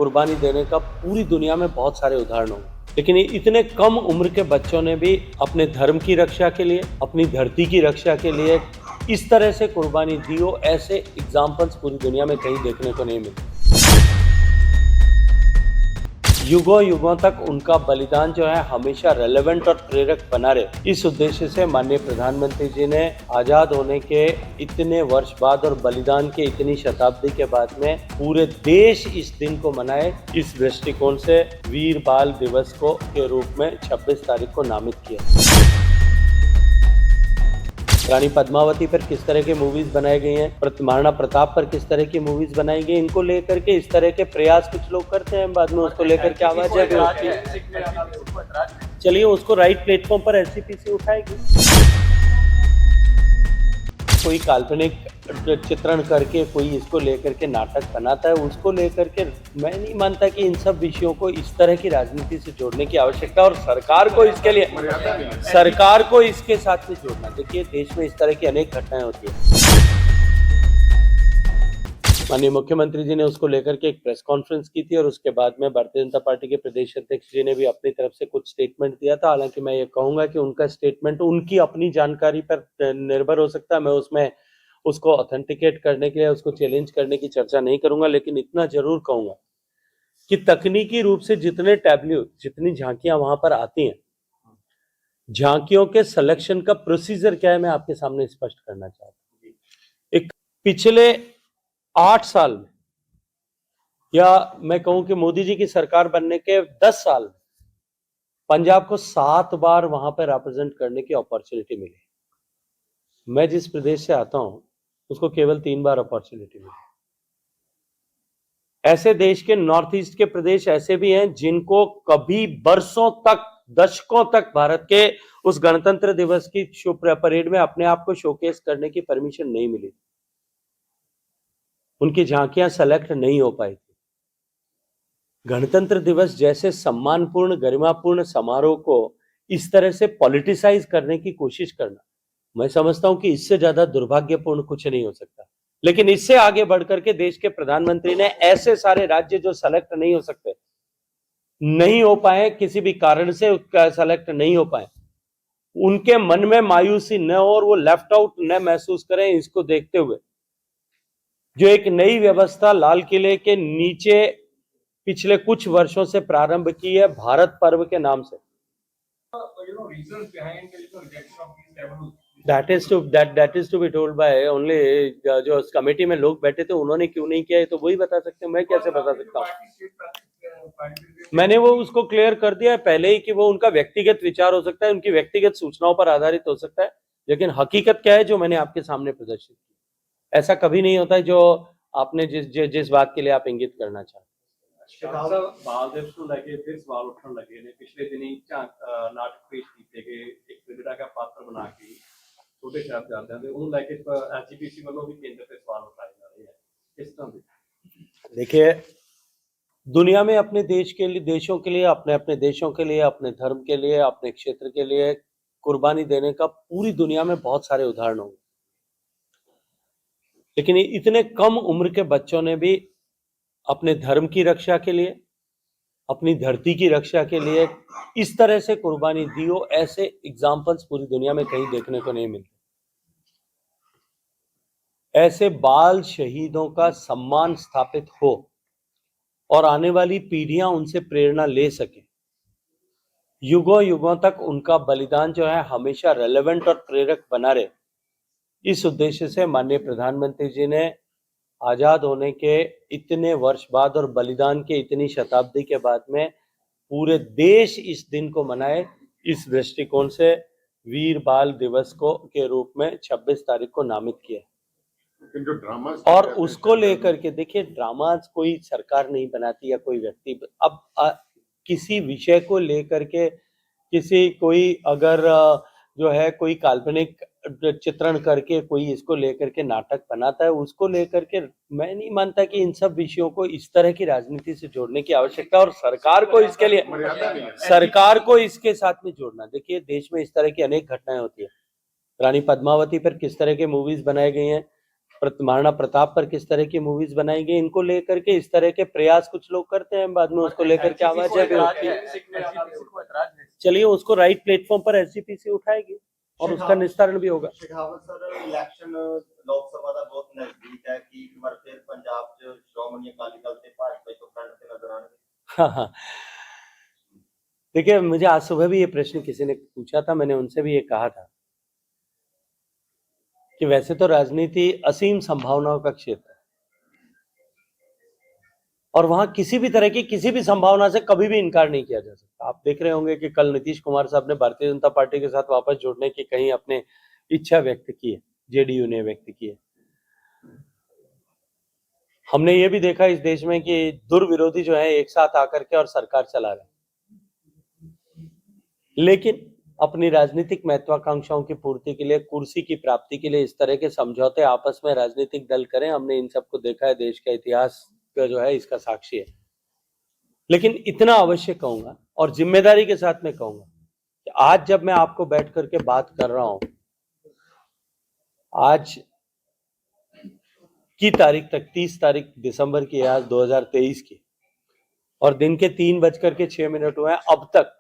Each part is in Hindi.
कुर्बानी देने का पूरी दुनिया में बहुत सारे उदाहरण होंगे, लेकिन इतने कम उम्र के बच्चों ने भी अपने धर्म की रक्षा के लिए, अपनी धरती की रक्षा के लिए इस तरह से कुर्बानी दी हो, ऐसे एग्जाम्पल्स पूरी दुनिया में कहीं देखने को नहीं मिले। युगों युगों तक उनका बलिदान जो है हमेशा रेलेवेंट और प्रेरक बना रहे, इस उद्देश्य से माननीय प्रधानमंत्री जी ने आजाद होने के इतने वर्ष बाद और बलिदान के इतनी शताब्दी के बाद में पूरे देश इस दिन को मनाए, इस दृष्टिकोण से वीर बाल दिवस को के रूप में 26 तारीख को नामित किया। रानी पद्मावती पर किस तरह के मूवीज बनाई गई हैं, महाराणा प्रताप पर किस तरह की मूवीज बनाई गई, इनको लेकर के इस तरह के प्रयास कुछ लोग करते हैं, बाद में उसको लेकर के आवाज है, चलिए उसको राइट प्लेटफॉर्म पर एसजीपीसी उठाएगी। कोई काल्पनिक चित्रण करके कोई इसको लेकर के नाटक बनाता है, उसको लेकर के मैं नहीं मानता कि इन सब विषयों को इस तरह की राजनीति से जोड़ने की आवश्यकता, और सरकार को इसके लिए सरकार को इसके साथ में जोड़ना। देखिए देश में इस तरह की अनेक घटनाएं होती है। माननीय मुख्यमंत्री जी ने उसको लेकर के एक प्रेस कॉन्फ्रेंस की थी और उसके बाद में भारतीय जनता पार्टी के प्रदेश अध्यक्ष जी ने भी अपनी तरफ से कुछ स्टेटमेंट दिया था। हालांकि मैं ये कहूंगा कि उनका स्टेटमेंट उनकी अपनी जानकारी पर निर्भर हो सकता है, मैं उसमें उसको ऑथेंटिकेट करने के लिए उसको चैलेंज करने की चर्चा नहीं करूंगा, लेकिन इतना जरूर कहूंगा कि तकनीकी रूप से जितने टैब्ल्यू, जितनी झांकियां वहां पर आती हैं, झांकियों के सिलेक्शन का प्रोसीजर क्या है मैं आपके सामने स्पष्ट करना चाहता हूं। एक पिछले 8 साल में, या मैं कहूं कि मोदी जी की सरकार बनने के 10 साल में, पंजाब को 7 बार वहां पर रिप्रेजेंट करने की अपॉर्चुनिटी मिली। मैं जिस प्रदेश से आता हूं उसको केवल 3 बार अपॉर्चुनिटी मिली। ऐसे देश के नॉर्थ ईस्ट के प्रदेश ऐसे भी हैं जिनको कभी बरसों तक, दशकों तक भारत के उस गणतंत्र दिवस की परेड में अपने आप को शोकेस करने की परमिशन नहीं मिली, उनकी झांकियां सेलेक्ट नहीं हो पाई थी। गणतंत्र दिवस जैसे सम्मानपूर्ण, गरिमापूर्ण समारोह को इस तरह से पॉलिटिसाइज करने की कोशिश करना, मैं समझता हूं कि इससे ज्यादा दुर्भाग्यपूर्ण कुछ नहीं हो सकता। लेकिन इससे आगे बढ़कर के देश के प्रधानमंत्री ने ऐसे सारे राज्य जो सेलेक्ट नहीं हो सकते, नहीं हो पाए, किसी भी कारण से सेलेक्ट नहीं हो पाए, उनके मन में मायूसी न हो और वो लेफ्ट आउट न महसूस करें, इसको देखते हुए जो एक नई व्यवस्था लाल किले के नीचे पिछले कुछ वर्षों से प्रारंभ की है, भारत पर्व के नाम से, that is to be told by only जो कमेटी में लोग बैठे थे उन्होंने क्यों नहीं किया है तो वही बता सकते हैं, मैं कैसे बता सकता हूँ। मैंने वो उसको क्लियर कर दिया है पहले ही कि वो उनका व्यक्तिगत विचार हो सकता है, उनकी व्यक्तिगत सूचनाओं पर आधारित हो सकता है, लेकिन हकीकत क्या है जो मैंने आपके सामने प्रदर्शित की, ऐसा कभी नहीं होता है जो आपने जिस बात के लिए आप इंगित करना चाहते। ਬਾਲ ਦਿਵਸ ਨੂੰ ਲੈ ਕੇ ਫਿਰ ਸਵਾਲ ਉੱਠਣ ਲੱਗੇ ਨੇ। ਪਿਛਲੇ ਦਿਨੀ ਨਾਟਕ ਪੇਸ਼ ਕੀਤੇ ਗਏ ਇੱਕ ਜਿਹੜਾ ਕਿ ਪਾਤਰ ਬਣਾ ਕੇ ਛੋਟੇ ਸਾਹਿਬਜ਼ਾਦਿਆਂ ਦੇ, ਉਹਨੂੰ ਲੈ ਕੇ ਐਸਜੀਪੀਸੀ ਵੱਲੋਂ ਵੀ ਕੇਂਦਰ ਤੇ ਸਵਾਲ ਉਠਾਏ ਜਾ ਰਹੇ हैं। इस तरह ਦੇ देखिए दुनिया में अपने देश के लिए, देशों के लिए, अपने अपने देशों के लिए, अपने धर्म के लिए, अपने क्षेत्र के लिए कुर्बानी देने का पूरी दुनिया में बहुत सारे उदाहरण होंगे, लेकिन इतने कम उम्र के बच्चों ने भी अपने धर्म की रक्षा के लिए, अपनी धरती की रक्षा के लिए इस तरह से कुर्बानी दी हो, ऐसे एग्जाम्पल्स पूरी दुनिया में कहीं देखने को नहीं मिलते। ऐसे बाल शहीदों का सम्मान स्थापित हो और आने वाली पीढ़ियां उनसे प्रेरणा ले सके, युगों युगों तक उनका बलिदान जो है हमेशा रेलेवेंट और प्रेरक बना रहे, इस उद्देश्य से माननीय प्रधानमंत्री जी ने आजाद होने के इतने वर्ष बाद और बलिदान के इतनी शताब्दी के बाद में पूरे देश इस दिन को मनाए, इस दृष्टिकोण से वीर बाल दिवस को के रूप में 26 तारीख को नामित किया। जो ड्रामा और उसको लेकर के देखिए, ड्रामाज कोई सरकार नहीं बनाती या कोई व्यक्ति। अब किसी विषय को लेकर के कोई अगर जो है कोई काल्पनिक चित्रण करके कोई इसको लेकर के नाटक बनाता है, उसको लेकर के मैं नहीं मानता कि इन सब विषयों को इस तरह की राजनीति से जोड़ने की आवश्यकता, और सरकार को इसके लिए सरकार को इसके साथ में जोड़ना। देखिए देश में इस तरह की अनेक घटनाएं होती है। रानी पद्मावती पर किस तरह के मूवीज बनाई गई हैं, महाराणा प्रताप पर किस तरह की मूवीज बनाई गई, इनको लेकर के इस तरह के प्रयास कुछ लोग करते हैं, बाद में उसको लेकर के आवाज भी होती है। चलिए उसको राइट प्लेटफॉर्म पर एसजीपीसी उठाएगी और उसका निस्तारण भी होगा। शेखावत सर, इलेक्शन लोक सभा ਦਾ ਬਹੁਤ ਨਜ਼ਦੀਕ ਹੈ ਕਿ ਇੱਕ ਵਾਰ ਫਿਰ ਪੰਜਾਬ 'ਚ ਸ਼੍ਰੋਮਣੀ ਅਕਾਲੀ ਦਲ ਤੇ ਭਾਜਪਾ ਤੋਂ ਫਰੰਟ ਤੇ नजर आएंगे। हाँ हाँ, देखिए मुझे आज सुबह भी ये प्रश्न किसी ने पूछा था, मैंने उनसे भी ये कहा था कि वैसे तो राजनीति असीम संभावनाओं का क्षेत्र है और वहां किसी भी तरह की किसी भी संभावना से कभी भी इनकार नहीं किया जा सकता। आप देख रहे होंगे कि कल नीतीश कुमार साहब ने भारतीय जनता पार्टी के साथ वापस जुड़ने की कहीं अपने इच्छा व्यक्त की है, जेडीयू ने व्यक्त की है। हमने ये भी देखा इस देश में कि दुर्विरोधी जो है एक साथ आकर के और सरकार चला रहे हैं, लेकिन अपनी राजनीतिक महत्वाकांक्षाओं की पूर्ति के लिए, कुर्सी की प्राप्ति के लिए इस तरह के समझौते आपस में राजनीतिक दल करें। हमने इन सबको देखा है, देश का इतिहास का जो है इसका साक्षी है। लेकिन इतना अवश्य कहूंगा और जिम्मेदारी के साथ में कहूंगा कि आज जब मैं आपको बैठ करके बात कर रहा हूं, आज की तारीख तक 30 तारीख दिसंबर की है आज 2023 की, और दिन के 3:06 हुए हैं। अब तक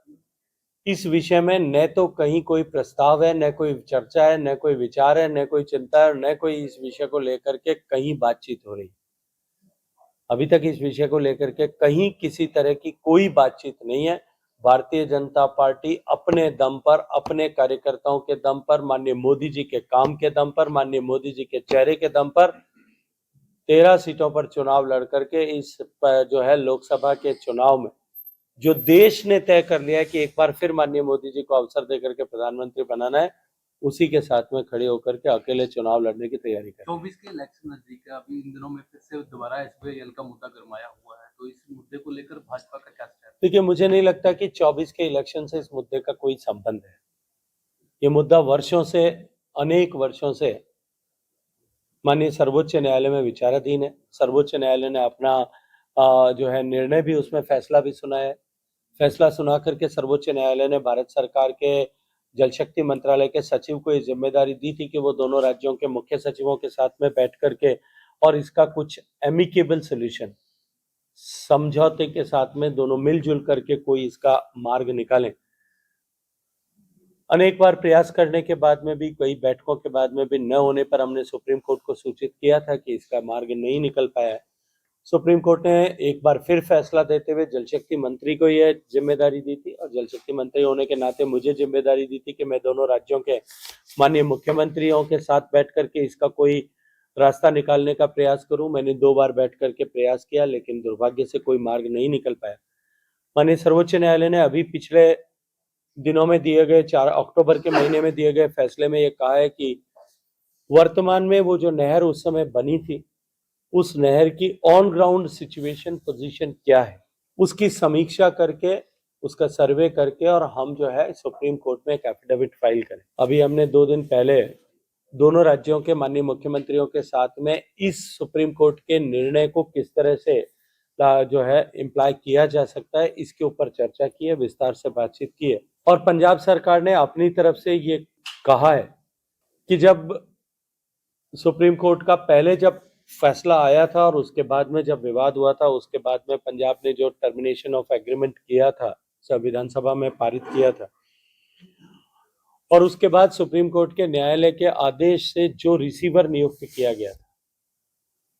इस विषय में न तो कहीं कोई प्रस्ताव है, न कोई चर्चा है, न कोई विचार है, न कोई चिंता है, न कोई इस विषय को लेकर के कहीं बातचीत हो रही। अभी तक इस विषय को लेकर के कहीं किसी तरह की कोई बातचीत नहीं है। भारतीय जनता पार्टी अपने दम पर, अपने कार्यकर्ताओं के दम पर, माननीय मोदी जी के काम के दम पर, माननीय मोदी जी के चेहरे के दम पर 13 सीटों पर चुनाव लड़ करके इस जो है लोकसभा के चुनाव में जो देश ने तय कर लिया है कि एक बार फिर माननीय मोदी जी को अवसर देकर के प्रधानमंत्री बनाना है, उसी के साथ में खड़े होकर के अकेले चुनाव लड़ने की तैयारी करें। 24 के इलेक्शन नजदीक है, अभी इन दिनों में फिर से दोबारा एसबीआई का मुद्दा गरमाया हुआ है, तो इस मुद्दे को लेकर भाजपा का क्या स्टैंड? देखिए मुझे नहीं लगता कि 24 के इलेक्शन से इस मुद्दे का कोई संबंध है। ये मुद्दा वर्षों से, अनेक वर्षों से माननीय सर्वोच्च न्यायालय में विचाराधीन है। सर्वोच्च न्यायालय ने अपना जो है निर्णय भी, उसमें फैसला भी सुनाया है। फैसला सुना करके सर्वोच्च न्यायालय ने भारत सरकार के जल शक्ति मंत्रालय के सचिव को ये जिम्मेदारी दी थी कि वो दोनों राज्यों के मुख्य सचिवों के साथ में बैठ करके और इसका कुछ एमिकेबल सोल्यूशन, समझौते के साथ में दोनों मिलजुल करके कोई इसका मार्ग निकालें। अनेक बार प्रयास करने के बाद में भी, कई बैठकों के बाद में भी न होने पर हमने सुप्रीम कोर्ट को सूचित किया था कि इसका मार्ग नहीं निकल पाया है। सुप्रीम कोर्ट ने एक बार फिर फैसला देते हुए जल शक्ति मंत्री को यह जिम्मेदारी दी थी, और जल शक्ति मंत्री होने के नाते मुझे जिम्मेदारी दी थी कि मैं दोनों राज्यों के माननीय मुख्यमंत्रियों के साथ बैठ करके इसका कोई रास्ता निकालने का प्रयास करूं। मैंने 2 बार बैठ करके प्रयास किया, लेकिन दुर्भाग्य से कोई मार्ग नहीं निकल पाया। माननीय सर्वोच्च न्यायालय ने अभी पिछले दिनों में दिए गए 4 अक्टूबर के महीने में दिए गए फैसले में ये कहा है कि वर्तमान में वो जो नहर उस समय बनी थी, उस नहर की ऑन ग्राउंड सिचुएशन, पोजीशन क्या है, उसकी समीक्षा करके, उसका सर्वे करके, और हम जो है सुप्रीम कोर्ट में एक एफिडेविट फाइल करें। अभी हमने 2 दिन पहले दोनों राज्यों के माननीय मुख्यमंत्रियों के साथ में इस सुप्रीम कोर्ट के निर्णय को किस तरह से जो है इम्प्लाई किया जा सकता है, इसके ऊपर चर्चा की है, विस्तार से बातचीत की है। और पंजाब सरकार ने अपनी तरफ से ये कहा है कि जब सुप्रीम कोर्ट का पहले जब फैसला आया था और उसके बाद में जब विवाद हुआ था, उसके बाद में पंजाब ने जो टर्मिनेशन ऑफ एग्रीमेंट किया था, विधानसभा में पारित किया था, और उसके बाद सुप्रीम कोर्ट के न्यायालय के आदेश से जो रिसीवर नियुक्त किया गया था,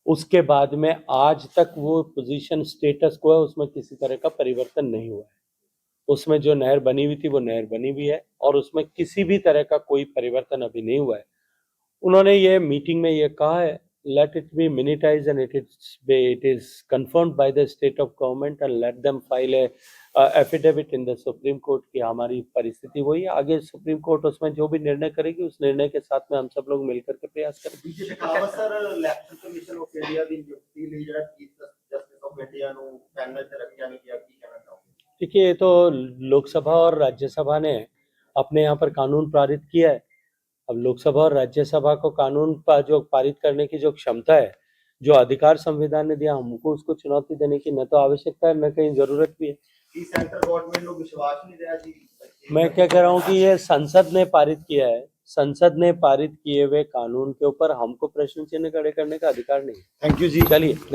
उसके बाद में आज तक वो पोजीशन स्टेटस को है, उसमें किसी तरह का परिवर्तन नहीं हुआ है। उसमें जो नहर बनी हुई थी वो नहर बनी हुई है और उसमें किसी भी तरह का कोई परिवर्तन अभी नहीं हुआ है। उन्होंने ये मीटिंग में ये कहा है, let it be minutized and it is confirmed by the state of government and let them file a affidavit in the Supreme Court कि हमारी परिस्थिति वही है। आगे सुप्रीम कोर्ट उसमें जो भी निर्णय करेगी, उस निर्णय के साथ में हम सब लोग मिलकर के प्रयास करेंगे। बीजेपी का sir election commission of India ਦੀ ਨਿਯੁਕਤੀ ਲਈ ਜਿਹੜਾ ਚੀਫ ਜਸਟਿਸ ਆਫ ਇੰਡੀਆ ਨੂੰ ਪੈਨਲ ਤੇ ਰੱਖਿਆ ਨਹੀਂ ਗਿਆ, ਕੀ ਕਹਿਣਾ ਚਾਹੋਗੇ? देखिए, ये तो लोकसभा और राज्यसभा ने अपने यहाँ पर कानून पारित किया है। अब लोकसभा और राज्यसभा को कानून पर जो पारित करने की जो क्षमता है, जो अधिकार संविधान ने दिया, हमको उसको चुनौती देने की न तो आवश्यकता है, न कहीं जरूरत भी है। ਕੀ ਸੈਂਟਰ ਗਵਰਨਮੈਂਟ ਨੂੰ ਵਿਸ਼ਵਾਸ ਨਹੀਂ ਰਿਹਾ ਜੀ? मैं क्या कह रहा हूँ कि ये संसद ने पारित किया है, संसद ने पारित किए हुए कानून के ऊपर हमको प्रश्न चिन्ह खड़े करने का अधिकार नहीं। थैंक यू जी। चलिए।